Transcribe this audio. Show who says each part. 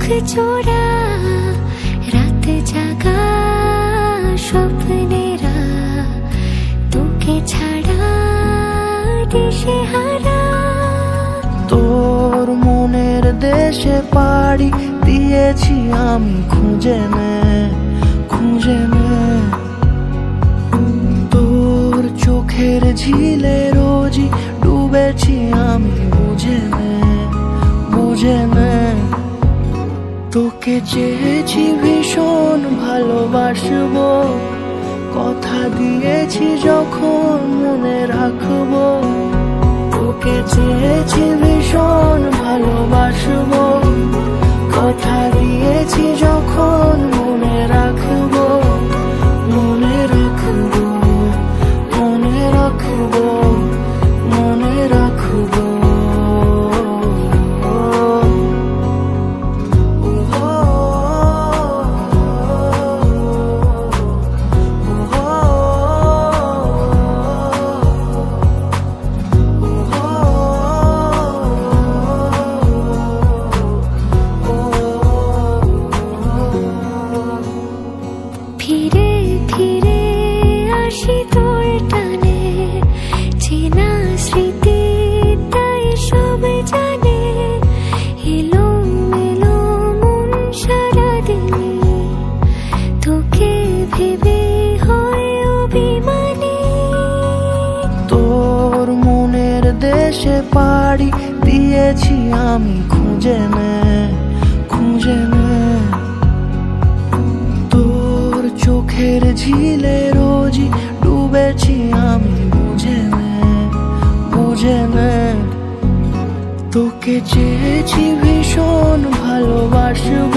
Speaker 1: চোরা রাত জাগা স্বপ্নেরা তোকে ছাড়া দিশেহারা।
Speaker 2: তোর মনের দেশে পাড়ি দিয়েছি আমি খুঁজে নে খুঁজে নে। তোর চোখের ঝিলে রোজই ডুবেছি আমি বুঝে নে বুঝে নে। তোকে চেয়েছি ভীষণ ভালোবাসবো, কথা দিয়েছি যখন মনে রাখবো। তোকে চেয়েছি ভীষণ ভালোবাসবো, কথা দিয়েছি যখন মনে রাখবো। মনে রাখবো মনে রাখবো মনে রাখবো।
Speaker 1: ফিরে ফিরে আসি তোর টানে, চেনা স্মৃতি তাই সব জানে। এলো মেলো মন সারাদিনে, তোকে ভেবে হয় অভিমানী।
Speaker 2: তোর মনের দেশে পাড়ি দিয়েছি আমি খুঁজে নে খুঁজে নে। তোর চোখের ঝিলে রোজই ডুবেছি আমি বুঝে নে বুঝে নে। তোকে চেয়েছি ভীষণ ভালোবাসবো,